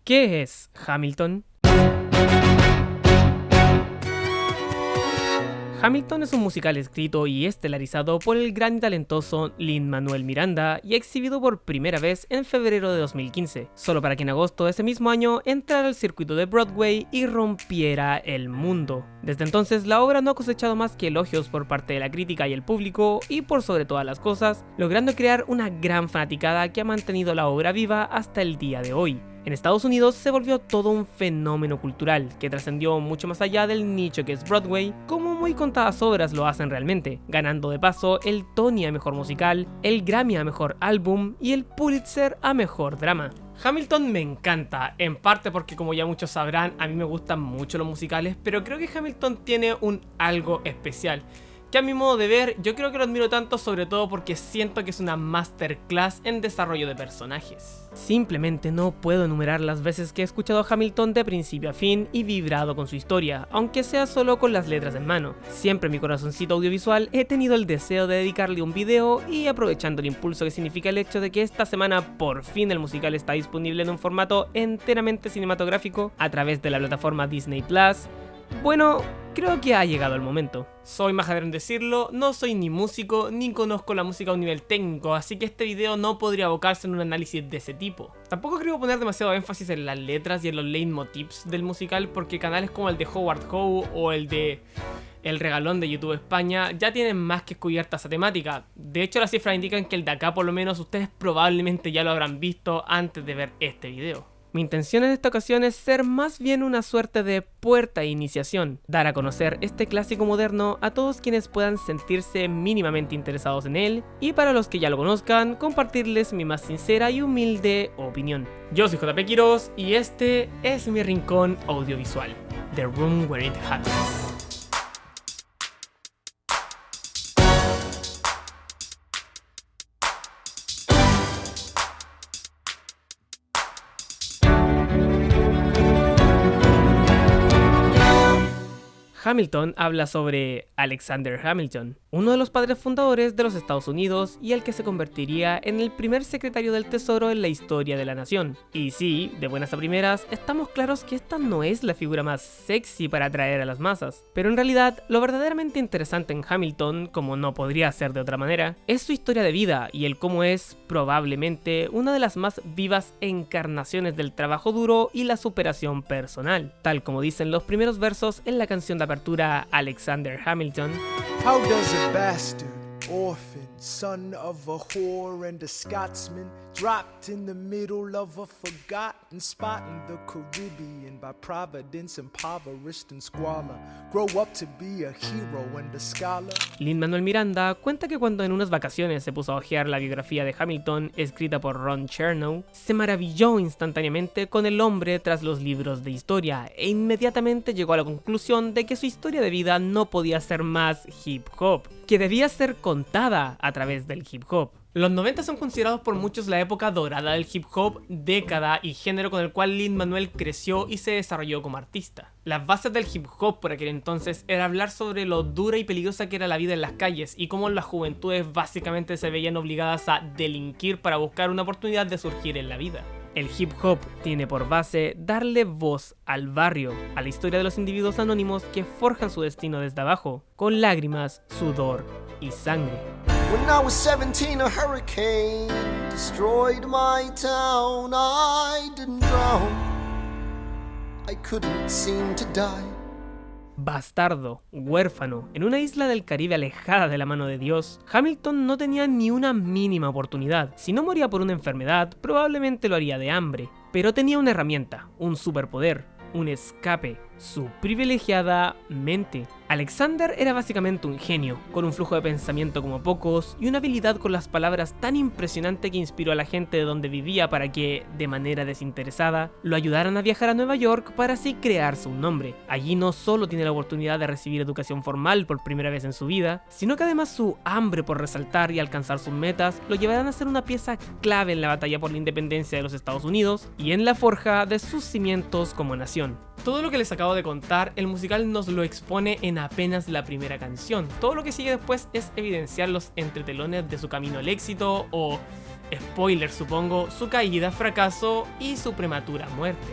¿Qué es Hamilton? Hamilton es un musical escrito y estelarizado por el gran y talentoso Lin-Manuel Miranda y exhibido por primera vez en febrero de 2015, solo para que en agosto de ese mismo año entrara al circuito de Broadway y rompiera el mundo. Desde entonces la obra no ha cosechado más que elogios por parte de la crítica y el público y por sobre todas las cosas, logrando crear una gran fanaticada que ha mantenido la obra viva hasta el día de hoy. En Estados Unidos se volvió todo un fenómeno cultural que trascendió mucho más allá del nicho que es Broadway, como muy contadas obras lo hacen realmente, ganando de paso el Tony a Mejor Musical, el Grammy a Mejor Álbum y el Pulitzer a Mejor Drama. Hamilton me encanta, en parte porque como ya muchos sabrán, a mí me gustan mucho los musicales, pero creo que Hamilton tiene un algo especial, que a mi modo de ver, yo creo que lo admiro tanto sobre todo porque siento que es una masterclass en desarrollo de personajes. Simplemente no puedo enumerar las veces que he escuchado a Hamilton de principio a fin y vibrado con su historia, aunque sea solo con las letras en mano. Siempre en mi corazoncito audiovisual he tenido el deseo de dedicarle un video y aprovechando el impulso que significa el hecho de que esta semana por fin el musical está disponible en un formato enteramente cinematográfico a través de la plataforma Disney Plus, bueno, creo que ha llegado el momento. Soy majadero en decirlo, no soy ni músico ni conozco la música a un nivel técnico, así que este video no podría abocarse en un análisis de ese tipo. Tampoco creo poner demasiado énfasis en las letras y en los leitmotivs del musical porque canales como el de Howard Howe o el de El Regalón de YouTube España ya tienen más que cubierta esa temática. De hecho las cifras indican que el de acá por lo menos ustedes probablemente ya lo habrán visto antes de ver este video. Mi intención en esta ocasión es ser más bien una suerte de puerta de iniciación, dar a conocer este clásico moderno a todos quienes puedan sentirse mínimamente interesados en él y para los que ya lo conozcan, compartirles mi más sincera y humilde opinión. Yo soy JP Quiroz y este es mi rincón audiovisual, The Room Where It Happens. Hamilton habla sobre Alexander Hamilton, uno de los padres fundadores de los Estados Unidos y el que se convertiría en el primer secretario del Tesoro en la historia de la nación. Y sí, de buenas a primeras, estamos claros que esta no es la figura más sexy para atraer a las masas, pero en realidad lo verdaderamente interesante en Hamilton, como no podría ser de otra manera, es su historia de vida y el cómo es, probablemente, una de las más vivas encarnaciones del trabajo duro y la superación personal, tal como dicen los primeros versos en la canción de apertura Alexander Hamilton. How does a bastard, orphan, son of a whore and a Scotsman, dropped in the middle of a forgotten spot in the Caribbean by providence impoverished and squalor, grow up to be a hero and a scholar? Lin-Manuel Miranda cuenta que cuando en unas vacaciones se puso a hojear la biografía de Hamilton escrita por Ron Chernow, se maravilló instantáneamente con el hombre tras los libros de historia e inmediatamente llegó a la conclusión de que su historia de vida no podía ser más hip hop, que debía ser contada a través del hip hop. Los 90 son considerados por muchos la época dorada del hip hop, década y género con el cual Lin-Manuel creció y se desarrolló como artista. Las bases del hip hop por aquel entonces era hablar sobre lo dura y peligrosa que era la vida en las calles y cómo las juventudes básicamente se veían obligadas a delinquir para buscar una oportunidad de surgir en la vida. El hip hop tiene por base darle voz al barrio, a la historia de los individuos anónimos que forjan su destino desde abajo, con lágrimas, sudor y sangre. When I was 17, a hurricane destroyed my town. I didn't drown, I couldn't seem to die. Bastardo, huérfano, en una isla del Caribe alejada de la mano de Dios, Hamilton no tenía ni una mínima oportunidad. Si no moría por una enfermedad, probablemente lo haría de hambre. Pero tenía una herramienta, un superpoder, un escape, su privilegiada mente. Alexander era básicamente un genio, con un flujo de pensamiento como pocos y una habilidad con las palabras tan impresionante que inspiró a la gente de donde vivía para que, de manera desinteresada, lo ayudaran a viajar a Nueva York para así crearse un nombre. Allí no solo tiene la oportunidad de recibir educación formal por primera vez en su vida, sino que además su hambre por resaltar y alcanzar sus metas lo llevarán a ser una pieza clave en la batalla por la independencia de los Estados Unidos y en la forja de sus cimientos como nación. Todo lo que les acabo de contar, el musical nos lo expone en apenas la primera canción. Todo lo que sigue después es evidenciar los entretelones de su camino al éxito o Spoiler supongo, su caída, fracaso y su prematura muerte.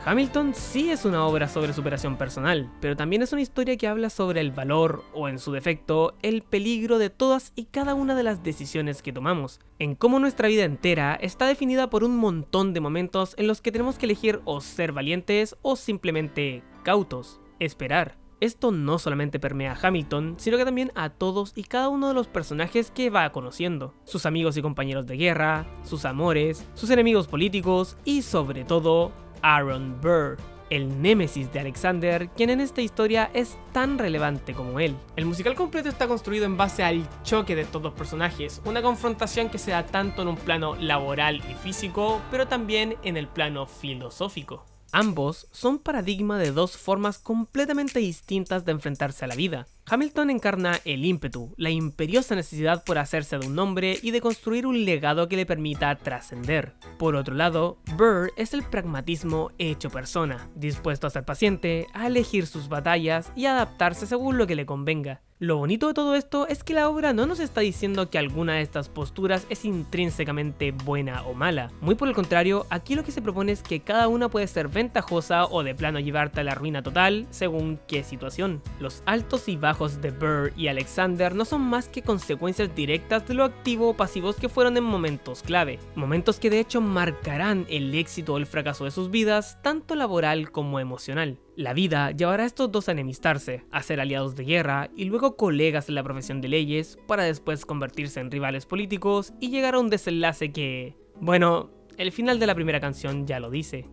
Hamilton sí es una obra sobre superación personal, pero también es una historia que habla sobre el valor, o en su defecto, el peligro de todas y cada una de las decisiones que tomamos, en cómo nuestra vida entera está definida por un montón de momentos en los que tenemos que elegir o ser valientes o simplemente cautos, esperar. Esto no solamente permea a Hamilton, sino que también a todos y cada uno de los personajes que va conociendo, sus amigos y compañeros de guerra, sus amores, sus enemigos políticos y sobre todo, Aaron Burr, el némesis de Alexander, quien en esta historia es tan relevante como él. El musical completo está construido en base al choque de estos dos personajes, una confrontación que se da tanto en un plano laboral y físico, pero también en el plano filosófico. Ambos son paradigma de dos formas completamente distintas de enfrentarse a la vida. Hamilton encarna el ímpetu, la imperiosa necesidad por hacerse de un nombre y de construir un legado que le permita trascender. Por otro lado, Burr es el pragmatismo hecho persona, dispuesto a ser paciente, a elegir sus batallas y a adaptarse según lo que le convenga. Lo bonito de todo esto es que la obra no nos está diciendo que alguna de estas posturas es intrínsecamente buena o mala. Muy por el contrario, aquí lo que se propone es que cada una puede ser ventajosa o de plano llevarte a la ruina total según qué situación. Los altos y bajos de Burr y Alexander no son más que consecuencias directas de lo activo o pasivos que fueron en momentos clave. Momentos que de hecho marcarán el éxito o el fracaso de sus vidas, tanto laboral como emocional. La vida llevará a estos dos a enemistarse, a ser aliados de guerra y luego colegas en la profesión de leyes, para después convertirse en rivales políticos y llegar a un desenlace que... bueno, el final de la primera canción ya lo dice.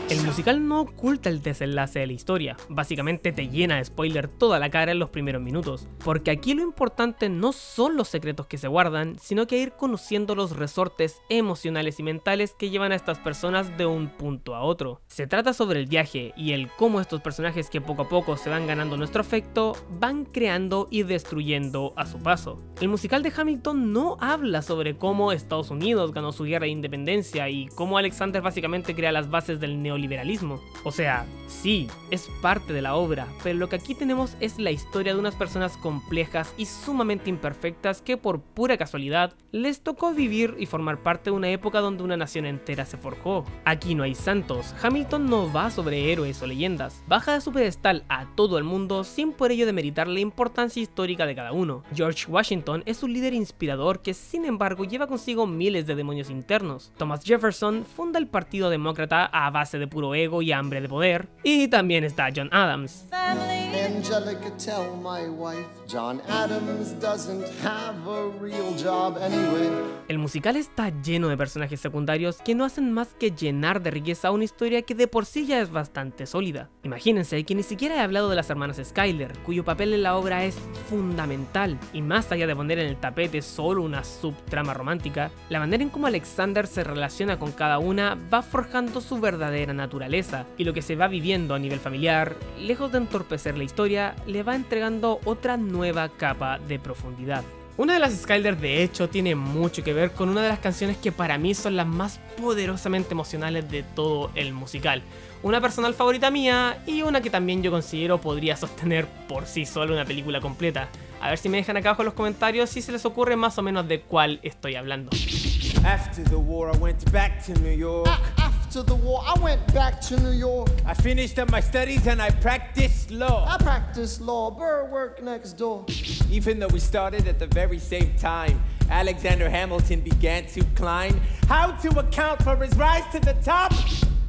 El musical no oculta el desenlace de la historia, básicamente te llena de spoiler toda la cara en los primeros minutos, porque aquí lo importante no son los secretos que se guardan, sino que ir conociendo los resortes emocionales y mentales que llevan a estas personas de un punto a otro. Se trata sobre el viaje y el cómo estos personajes que poco a poco se van ganando nuestro afecto, van creando y destruyendo a su paso. El musical de Hamilton no habla sobre cómo Estados Unidos ganó su guerra de independencia y cómo Alexander básicamente crea las bases del neoliberalismo. O sea, sí, es parte de la obra, pero lo que aquí tenemos es la historia de unas personas complejas y sumamente imperfectas que por pura casualidad les tocó vivir y formar parte de una época donde una nación entera se forjó. Aquí no hay santos, Hamilton no va sobre héroes o leyendas, baja de su pedestal a todo el mundo sin por ello demeritar la importancia histórica de cada uno. George Washington es un líder inspirador que sin embargo lleva consigo miles de demonios internos. Thomas Jefferson funda el Partido Demócrata a base de puro ego y hambre de poder. Y también está John Adams. Angelica, tell my wife John Adams doesn't have a real job anyway. El musical está lleno de personajes secundarios que no hacen más que llenar de riqueza una historia que de por sí ya es bastante sólida. Imagínense que ni siquiera he hablado de las hermanas Schuyler, cuyo papel en la obra es fundamental, y más allá de poner en el tapete solo una subtrama romántica, la manera en cómo Alexander se relaciona con cada una va forjando su verdadera naturaleza, y lo que se va viviendo a nivel familiar, lejos de entorpecer la historia, le va entregando otra nueva capa de profundidad. Una de las Schuyler de hecho tiene mucho que ver con una de las canciones que para mí son las más poderosamente emocionales de todo el musical. Una personal favorita mía y una que también yo considero podría sostener por sí sola una película completa. A ver si me dejan acá abajo en los comentarios si se les ocurre más o menos de cuál estoy hablando. After the war, I went back to New York. After the war, I went back to New York. I finished up my studies and I practiced law. I practiced law, Burr worked next door. Even though we started at the very same time, Alexander Hamilton began to climb. How to account for his rise to the top?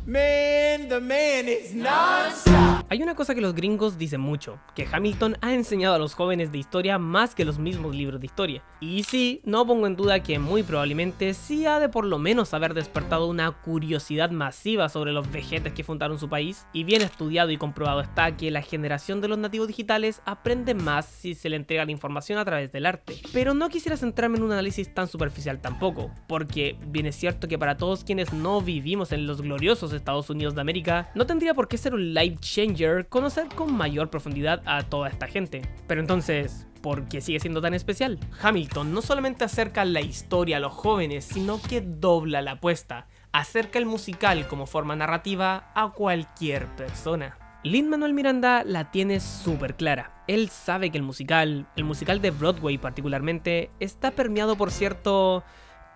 Man, the man is non-stop. Hay una cosa que los gringos dicen mucho, que Hamilton ha enseñado a los jóvenes de historia más que los mismos libros de historia. Y sí, no pongo en duda que muy probablemente sí ha de por lo menos haber despertado una curiosidad masiva sobre los vejetes que fundaron su país, y bien estudiado y comprobado está que la generación de los nativos digitales aprende más si se le entrega la información a través del arte. Pero no quisiera centrarme en un análisis tan superficial tampoco, porque bien es cierto que para todos quienes no vivimos en los gloriosos Estados Unidos de América, no tendría por qué ser un life changer conocer con mayor profundidad a toda esta gente. Pero entonces, ¿por qué sigue siendo tan especial? Hamilton no solamente acerca la historia a los jóvenes, sino que dobla la apuesta, acerca el musical como forma narrativa a cualquier persona. Lin-Manuel Miranda la tiene súper clara. Él sabe que el musical de Broadway particularmente, está permeado por cierto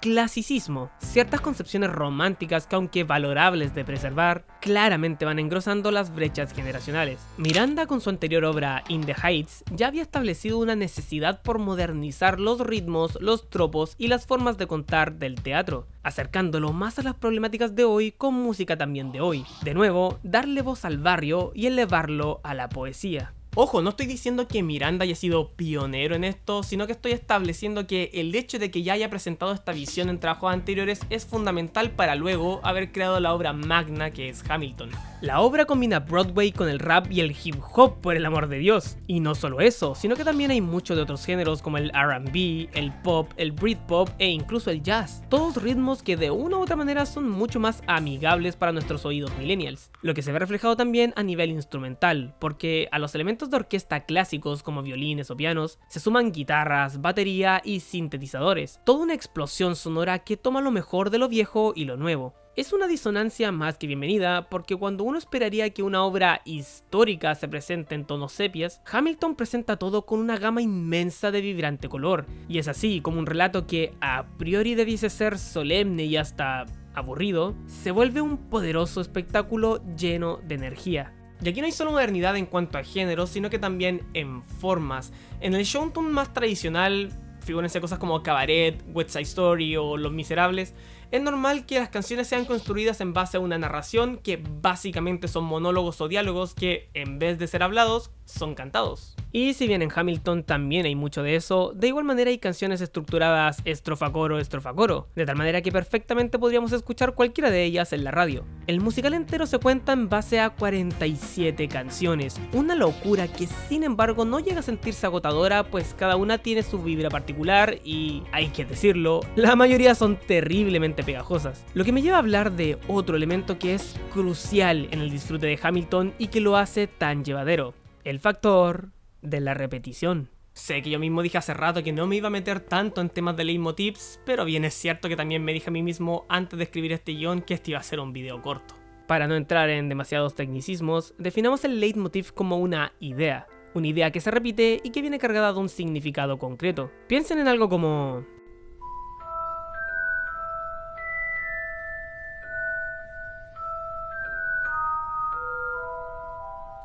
clasicismo, ciertas concepciones románticas que, aunque valorables de preservar, claramente van engrosando las brechas generacionales. Miranda, con su anterior obra In the Heights, ya había establecido una necesidad por modernizar los ritmos, los tropos y las formas de contar del teatro, acercándolo más a las problemáticas de hoy con música también de hoy. De nuevo, darle voz al barrio y elevarlo a la poesía. Ojo, no estoy diciendo que Miranda haya sido pionero en esto, sino que estoy estableciendo que el hecho de que ya haya presentado esta visión en trabajos anteriores es fundamental para luego haber creado la obra magna que es Hamilton. La obra combina Broadway con el rap y el hip hop, por el amor de Dios. Y no solo eso, sino que también hay muchos de otros géneros como el R&B, el pop, el Britpop e incluso el jazz. Todos ritmos que de una u otra manera son mucho más amigables para nuestros oídos millennials. Lo que se ve reflejado también a nivel instrumental, porque a los elementos de orquesta clásicos como violines o pianos se suman guitarras, batería y sintetizadores. Toda una explosión sonora que toma lo mejor de lo viejo y lo nuevo. Es una disonancia más que bienvenida, porque cuando uno esperaría que una obra histórica se presente en tonos sepias, Hamilton presenta todo con una gama inmensa de vibrante color, y es así como un relato que a priori debiese ser solemne y hasta aburrido, se vuelve un poderoso espectáculo lleno de energía. Y aquí no hay solo modernidad en cuanto a género, sino que también en formas. En el show tune más tradicional, figúrense cosas como Cabaret, West Side Story o Los Miserables, es normal que las canciones sean construidas en base a una narración que básicamente son monólogos o diálogos que, en vez de ser hablados, son cantados. Y si bien en Hamilton también hay mucho de eso, de igual manera hay canciones estructuradas estrofa-coro, de tal manera que perfectamente podríamos escuchar cualquiera de ellas en la radio. El musical entero se cuenta en base a 47 canciones, una locura que sin embargo no llega a sentirse agotadora, pues cada una tiene su vibra particular y, hay que decirlo, la mayoría son terriblemente pegajosas. Lo que me lleva a hablar de otro elemento que es crucial en el disfrute de Hamilton y que lo hace tan llevadero: el factor de la repetición. Sé que yo mismo dije hace rato que no me iba a meter tanto en temas de leitmotivs, pero bien es cierto que también me dije a mí mismo antes de escribir este guión que este iba a ser un video corto. Para no entrar en demasiados tecnicismos, definamos el leitmotiv como una idea que se repite y que viene cargada de un significado concreto. Piensen en algo como...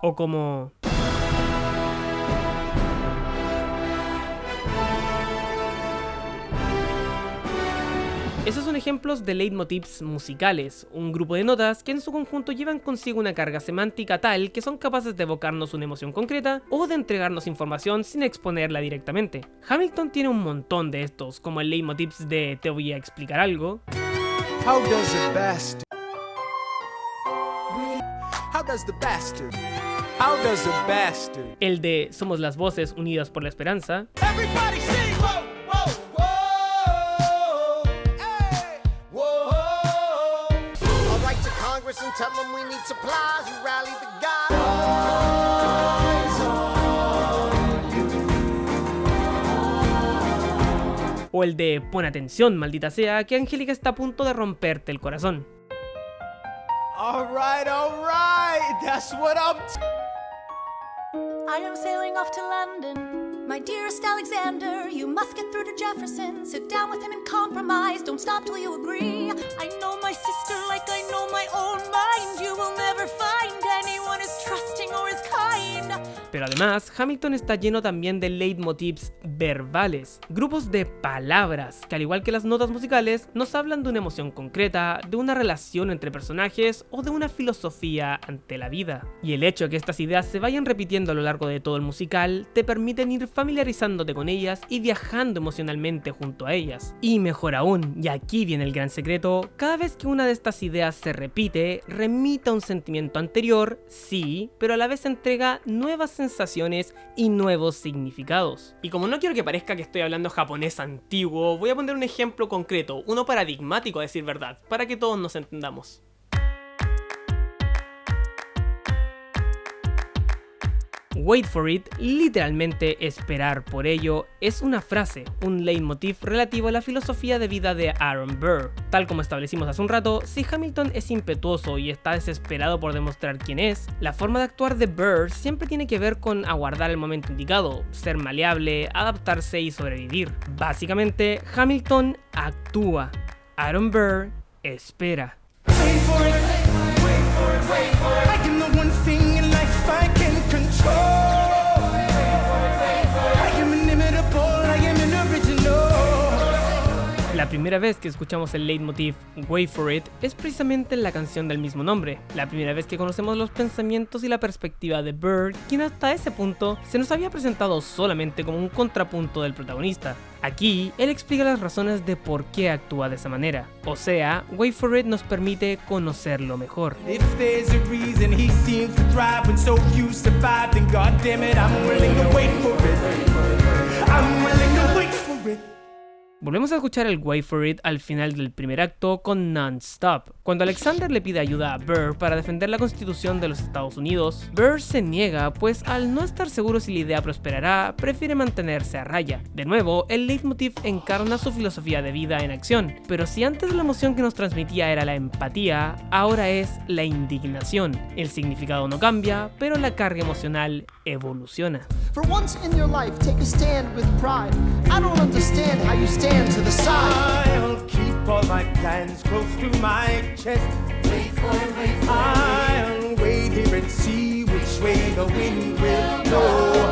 o como... Esos son ejemplos de leitmotivs musicales, un grupo de notas que en su conjunto llevan consigo una carga semántica tal que son capaces de evocarnos una emoción concreta o de entregarnos información sin exponerla directamente. Hamilton tiene un montón de estos, como el leitmotivs de Te voy a explicar algo. How does a bastard? How does the bastard? How does a bastard? El de Somos las voces unidas por la esperanza. Everybody sing, whoa, whoa, whoa, hey, whoa. I'll write to Congress and tell them we need supplies and rally the guys. O el de Pon atención, maldita sea, que Angélica está a punto de romperte el corazón. Alright, that's what I'm I am sailing off to London. My dearest Alexander, you must get through to Jefferson. Sit down with him and compromise. Don't stop till you agree. I know my sister like I know my own mind. You will never find anyone as trusting or as kind. Pero además, Hamilton está lleno también de leitmotivs verbales, grupos de palabras que, al igual que las notas musicales, nos hablan de una emoción concreta, de una relación entre personajes o de una filosofía ante la vida. Y el hecho de que estas ideas se vayan repitiendo a lo largo de todo el musical te permiten ir familiarizándote con ellas y viajando emocionalmente junto a ellas. Y mejor aún, y aquí viene el gran secreto, cada vez que una de estas ideas se repite, remite a un sentimiento anterior, sí, pero a la vez entrega nuevas sensaciones y nuevos significados. Y como no quiero que parezca que estoy hablando japonés antiguo, voy a poner un ejemplo concreto, uno paradigmático a decir verdad, para que todos nos entendamos. Wait for it, literalmente esperar por ello, es una frase, un leitmotiv relativo a la filosofía de vida de Aaron Burr. Tal como establecimos hace un rato, si Hamilton es impetuoso y está desesperado por demostrar quién es, la forma de actuar de Burr siempre tiene que ver con aguardar el momento indicado, ser maleable, adaptarse y sobrevivir. Básicamente, Hamilton actúa, Aaron Burr espera. Wait for it, wait for it, wait for it. I am the one thing in life I can control. I am inimitable, I am an original. La primera vez que escuchamos el leitmotiv Wait for it es precisamente en la canción del mismo nombre, la primera vez que conocemos los pensamientos y la perspectiva de Burr, quien hasta ese punto se nos había presentado solamente como un contrapunto del protagonista. Aquí, él explica las razones de por qué actúa de esa manera, o sea, Wait for it nos permite conocerlo mejor. If there's a reason he seems to thrive when so few survive, then goddamn it, I'm willing to wait for it. I'm willing to wait for it. Volvemos a escuchar el Wait for it al final del primer acto con Non-Stop. Cuando Alexander le pide ayuda a Burr para defender la constitución de los Estados Unidos, Burr se niega, pues al no estar seguro si la idea prosperará, prefiere mantenerse a raya. De nuevo, el leitmotiv encarna su filosofía de vida en acción, pero si antes la emoción que nos transmitía era la empatía, ahora es la indignación. El significado no cambia, pero la carga emocional evoluciona. For once in your life, take a stand with pride. I don't understand how you stand to the side. I'll keep all my plans close to my chest. Wait for it, wait for it. I'll wait here and see which way the wind will blow.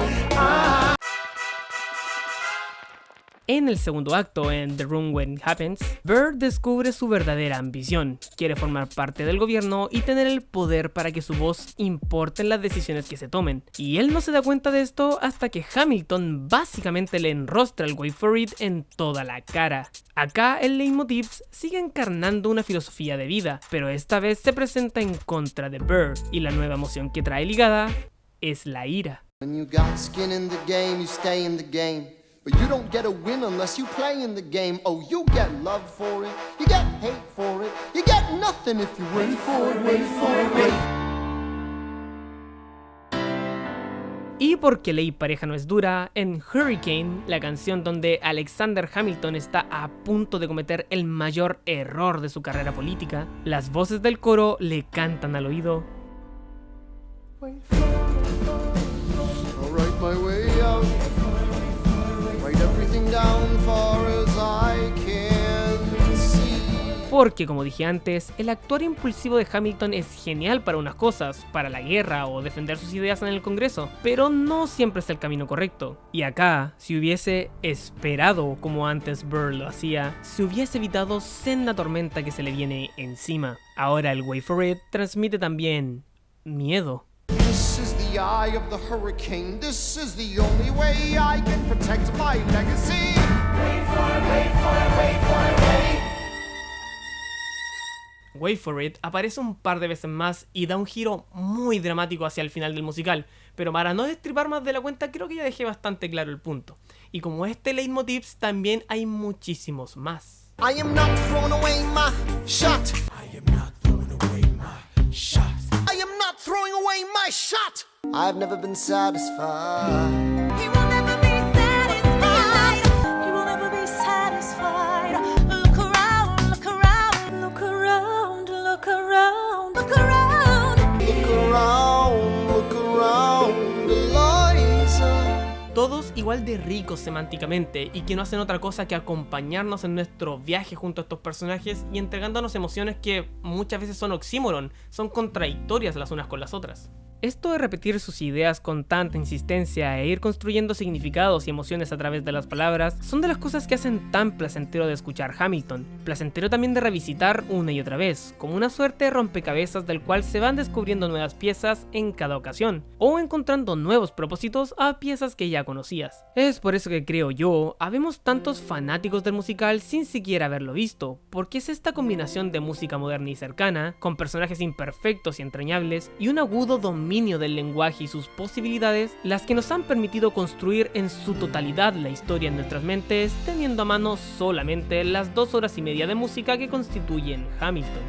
En el segundo acto, en The Room When It Happens, Burr descubre su verdadera ambición. Quiere formar parte del gobierno y tener el poder para que su voz importe en las decisiones que se tomen. Y él no se da cuenta de esto hasta que Hamilton básicamente le enrostra el Wait for it en toda la cara. Acá el leitmotiv sigue encarnando una filosofía de vida, pero esta vez se presenta en contra de Burr, y la nueva emoción que trae ligada es la ira. When you got skin in the game, you stay in the game. But you don't get a win unless you play in the game. Oh, you get love for it, you get hate for it, you get nothing if you wait for it, wait for it, wait. Y porque ley pareja no es dura, en Hurricane, la canción donde Alexander Hamilton está a punto de cometer el mayor error de su carrera política, las voces del coro le cantan al oído. I'll write my way out. Write everything down far as I can see. Porque, como dije antes, el actuar impulsivo de Hamilton es genial para unas cosas, para la guerra o defender sus ideas en el Congreso, pero no siempre es el camino correcto. Y acá, si hubiese esperado como antes Burr lo hacía, se hubiese evitado senda tormenta que se le viene encima. Ahora el Wait for it transmite también miedo. This is the eye of the hurricane. This is the only way I can protect my legacy. Wait for it, wait for it, wait for it, wait. Wait for it aparece un par de veces más y da un giro muy dramático hacia el final del musical, pero para no destripar más de la cuenta creo que ya dejé bastante claro el punto. Y como este leitmotiv también hay muchísimos más. I am not throwing away my shot. I am not throwing away my shot. I am not throwing away my shot. I've never been satisfied. He will never be satisfied. He will never be satisfied. Look around, look around, look around, look around, look around. Look around, look around, Eliza. Todos igual de ricos semánticamente y que no hacen otra cosa que acompañarnos en nuestro viaje junto a estos personajes y entregándonos emociones que muchas veces son oxímoron, son contradictorias las unas con las otras. Esto de repetir sus ideas con tanta insistencia e ir construyendo significados y emociones a través de las palabras son de las cosas que hacen tan placentero de escuchar Hamilton. Placentero también de revisitar una y otra vez, como una suerte de rompecabezas del cual se van descubriendo nuevas piezas en cada ocasión, o encontrando nuevos propósitos a piezas que ya conocías. Es por eso que creo yo, habemos tantos fanáticos del musical sin siquiera haberlo visto, porque es esta combinación de música moderna y cercana, con personajes imperfectos y entrañables, y un agudo dominio del lenguaje y sus posibilidades, las que nos han permitido construir en su totalidad la historia en nuestras mentes, teniendo a mano solamente las 2 horas y media de música que constituyen Hamilton.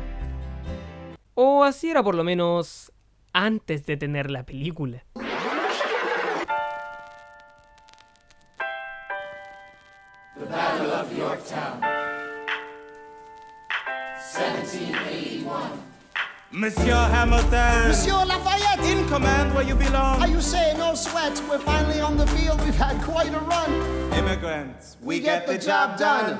O así era por lo menos antes de tener la película. Yorktown. 1781. Monsieur Hamilton. Monsieur Lafayette! In command where you belong. Are you saying no sweat? We're finally on the field. We've had quite a run. Immigrants, we get the job done.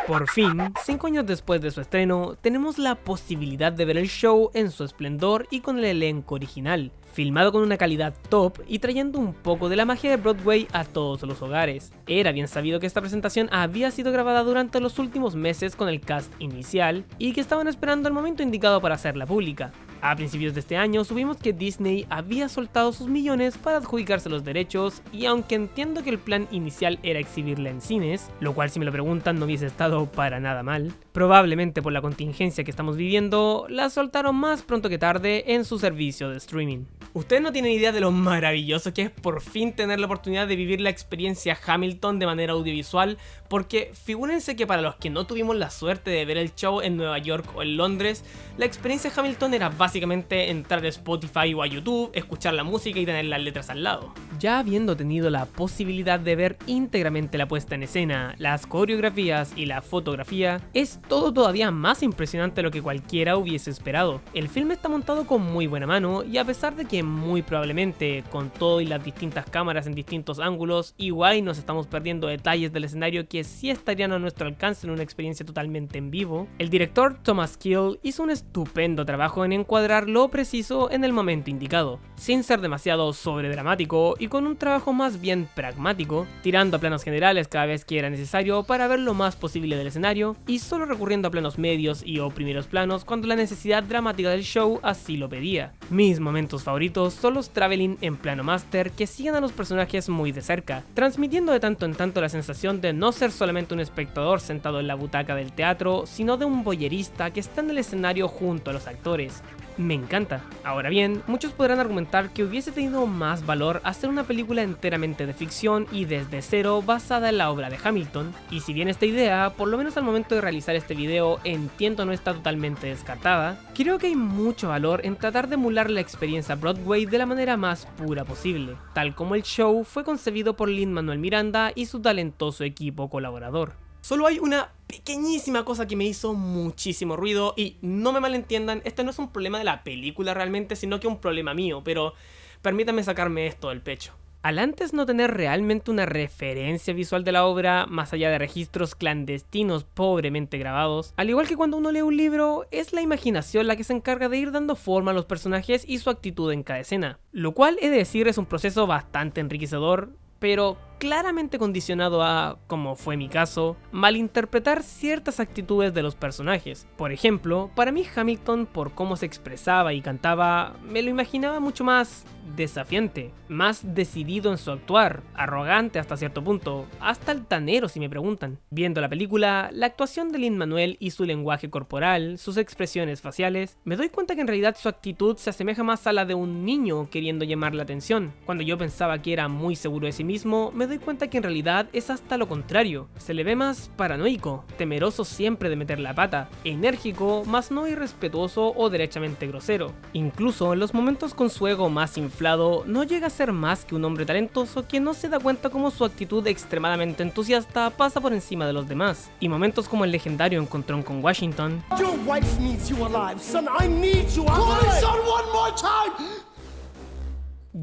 Por fin, 5 años después de su estreno, tenemos la posibilidad de ver el show en su esplendor y con el elenco original, filmado con una calidad top y trayendo un poco de la magia de Broadway a todos los hogares. Era bien sabido que esta presentación había sido grabada durante los últimos meses con el cast inicial y que estaban esperando el momento indicado para hacerla pública. A principios de este año supimos que Disney había soltado sus millones para adjudicarse los derechos y aunque entiendo que el plan inicial era exhibirla en cines, lo cual si me lo preguntan no hubiese estado para nada mal, probablemente por la contingencia que estamos viviendo, la soltaron más pronto que tarde en su servicio de streaming. Ustedes no tienen idea de lo maravilloso que es por fin tener la oportunidad de vivir la experiencia Hamilton de manera audiovisual, porque figúrense que para los que no tuvimos la suerte de ver el show en Nueva York o en Londres, la experiencia Hamilton era básicamente entrar a Spotify o a YouTube, escuchar la música y tener las letras al lado. Ya habiendo tenido la posibilidad de ver íntegramente la puesta en escena, las coreografías y la fotografía, es todo todavía más impresionante de lo que cualquiera hubiese esperado. El filme está montado con muy buena mano y a pesar de que muy probablemente con todo y las distintas cámaras en distintos ángulos, igual nos estamos perdiendo detalles del escenario que sí estarían a nuestro alcance en una experiencia totalmente en vivo, el director Thomas Kill hizo un estupendo trabajo en encuadrar lo preciso en el momento indicado, sin ser demasiado sobredramático y con un trabajo más bien pragmático, tirando a planos generales cada vez que era necesario para ver lo más posible del escenario y solo recurriendo a planos medios y o primeros planos cuando la necesidad dramática del show así lo pedía. Mis momentos favoritos son los traveling en plano master que siguen a los personajes muy de cerca, transmitiendo de tanto en tanto la sensación de no ser solamente un espectador sentado en la butaca del teatro, sino de un voyerista que está en el escenario junto a los actores. Me encanta. Ahora bien, muchos podrán argumentar que hubiese tenido más valor hacer una película enteramente de ficción y desde cero basada en la obra de Hamilton, y si bien esta idea, por lo menos al momento de realizar este video, entiendo no está totalmente descartada, creo que hay mucho valor en tratar de emular la experiencia Broadway de la manera más pura posible, tal como el show fue concebido por Lin-Manuel Miranda y su talentoso equipo colaborador. Solo hay una pequeñísima cosa que me hizo muchísimo ruido y no me malentiendan, este no es un problema de la película realmente, sino que un problema mío, pero permítanme sacarme esto del pecho. Al antes no tener realmente una referencia visual de la obra, más allá de registros clandestinos pobremente grabados, al igual que cuando uno lee un libro, es la imaginación la que se encarga de ir dando forma a los personajes y su actitud en cada escena, lo cual he de decir es un proceso bastante enriquecedor, pero claramente condicionado a, como fue mi caso, malinterpretar ciertas actitudes de los personajes. Por ejemplo, para mí Hamilton, por cómo se expresaba y cantaba, me lo imaginaba mucho más desafiante, más decidido en su actuar, arrogante hasta cierto punto, hasta altanero si me preguntan. Viendo la película, la actuación de Lin-Manuel y su lenguaje corporal, sus expresiones faciales, me doy cuenta que en realidad su actitud se asemeja más a la de un niño queriendo llamar la atención. Cuando yo pensaba que era muy seguro de sí mismo, me doy cuenta que en realidad es hasta lo contrario. Se le ve más paranoico, temeroso siempre de meter la pata, enérgico, más no irrespetuoso o derechamente grosero. Incluso en los momentos con su ego más inflado, no llega a ser más que un hombre talentoso que no se da cuenta cómo su actitud extremadamente entusiasta pasa por encima de los demás. Y momentos como el legendario encontrón con Washington, Your wife needs you alive, son. I need you alive. Call me son one more time.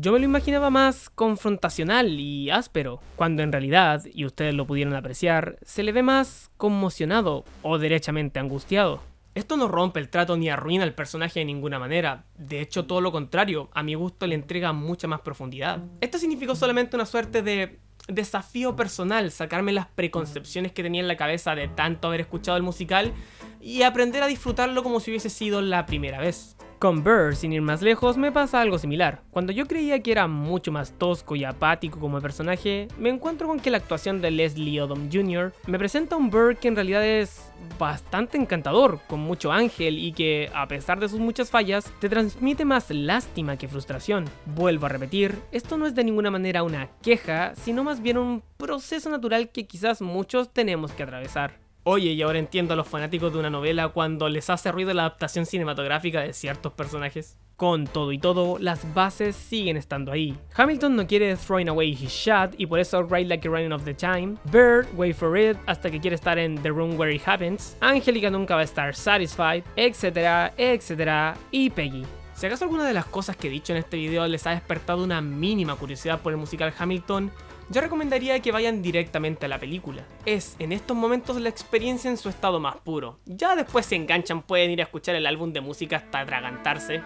yo me lo imaginaba más confrontacional y áspero, cuando en realidad, y ustedes lo pudieron apreciar, se le ve más conmocionado o derechamente angustiado. Esto no rompe el trato ni arruina el personaje de ninguna manera, de hecho todo lo contrario, a mi gusto le entrega mucha más profundidad. Esto significó solamente una suerte de desafío personal, sacarme las preconcepciones que tenía en la cabeza de tanto haber escuchado el musical y aprender a disfrutarlo como si hubiese sido la primera vez. Con Burr, sin ir más lejos, me pasa algo similar. Cuando yo creía que era mucho más tosco y apático como personaje, me encuentro con que la actuación de Leslie Odom Jr. me presenta un Burr que en realidad es bastante encantador, con mucho ángel y que, a pesar de sus muchas fallas, te transmite más lástima que frustración. Vuelvo a repetir, esto no es de ninguna manera una queja, sino más bien un proceso natural que quizás muchos tenemos que atravesar. Oye, y ahora entiendo a los fanáticos de una novela cuando les hace ruido la adaptación cinematográfica de ciertos personajes. Con todo y todo, las bases siguen estando ahí. Hamilton no quiere throwing away his shot y por eso Ride Like a Running of the Time. Bird, Wait for It, hasta que quiere estar en The Room Where It Happens. Angélica nunca va a estar satisfied, etcétera, etcétera. Y Peggy. Si acaso alguna de las cosas que he dicho en este video les ha despertado una mínima curiosidad por el musical Hamilton, yo recomendaría que vayan directamente a la película. Es en estos momentos la experiencia en su estado más puro. Ya después si enganchan pueden ir a escuchar el álbum de música hasta atragantarse.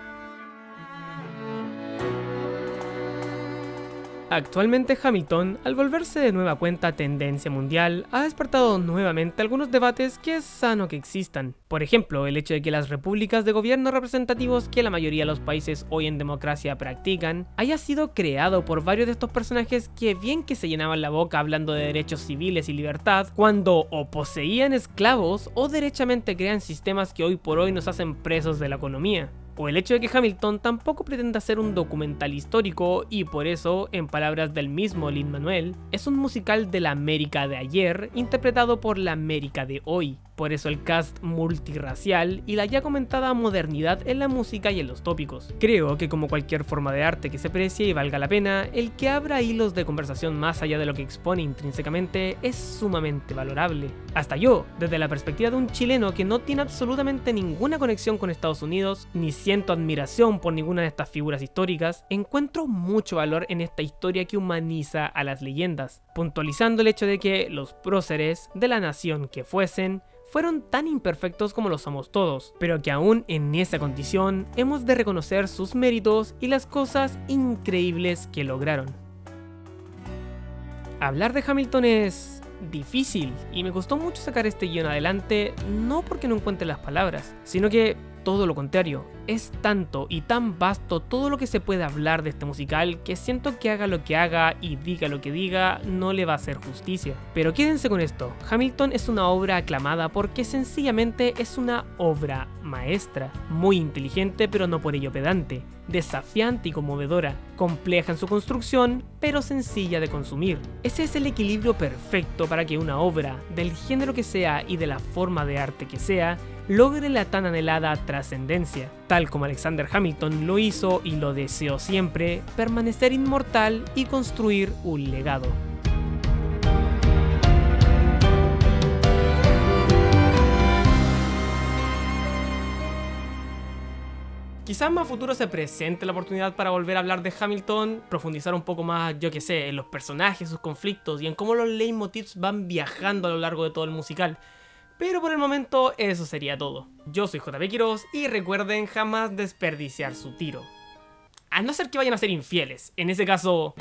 Actualmente Hamilton, al volverse de nueva cuenta tendencia mundial, ha despertado nuevamente algunos debates que es sano que existan. Por ejemplo, el hecho de que las repúblicas de gobierno representativos que la mayoría de los países hoy en democracia practican, haya sido creado por varios de estos personajes que bien que se llenaban la boca hablando de derechos civiles y libertad, cuando o poseían esclavos o derechamente crean sistemas que hoy por hoy nos hacen presos de la economía. O el hecho de que Hamilton tampoco pretenda ser un documental histórico y por eso, en palabras del mismo Lin-Manuel, es un musical de la América de ayer interpretado por la América de hoy. Por eso el cast multirracial y la ya comentada modernidad en la música y en los tópicos. Creo que como cualquier forma de arte que se precie y valga la pena, el que abra hilos de conversación más allá de lo que expone intrínsecamente es sumamente valorable. Hasta yo, desde la perspectiva de un chileno que no tiene absolutamente ninguna conexión con Estados Unidos, ni siento admiración por ninguna de estas figuras históricas, encuentro mucho valor en esta historia que humaniza a las leyendas, puntualizando el hecho de que los próceres de la nación que fuesen, fueron tan imperfectos como lo somos todos, pero que aún en esa condición hemos de reconocer sus méritos y las cosas increíbles que lograron. Hablar de Hamilton es difícil y me costó mucho sacar este guión adelante, no porque no encuentre las palabras, sino que todo lo contrario, es tanto y tan vasto todo lo que se puede hablar de este musical que siento que haga lo que haga y diga lo que diga no le va a hacer justicia. Pero quédense con esto, Hamilton es una obra aclamada porque sencillamente es una obra maestra, muy inteligente pero no por ello pedante, desafiante y conmovedora, compleja en su construcción pero sencilla de consumir. Ese es el equilibrio perfecto para que una obra, del género que sea y de la forma de arte que sea, logre la tan anhelada trascendencia, tal como Alexander Hamilton lo hizo y lo deseó siempre, permanecer inmortal y construir un legado. Quizás más a futuro se presente la oportunidad para volver a hablar de Hamilton, profundizar un poco más, yo que sé, en los personajes, sus conflictos y en cómo los leitmotivs van viajando a lo largo de todo el musical. Pero por el momento eso sería todo. Yo soy JP Quiroz y recuerden jamás desperdiciar su tiro. A no ser que vayan a ser infieles, en ese caso...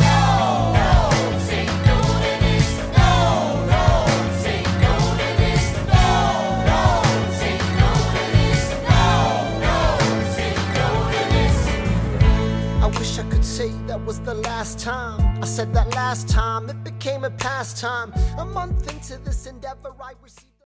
That was the last time I said that last time. It became a pastime. A month into this endeavor, I received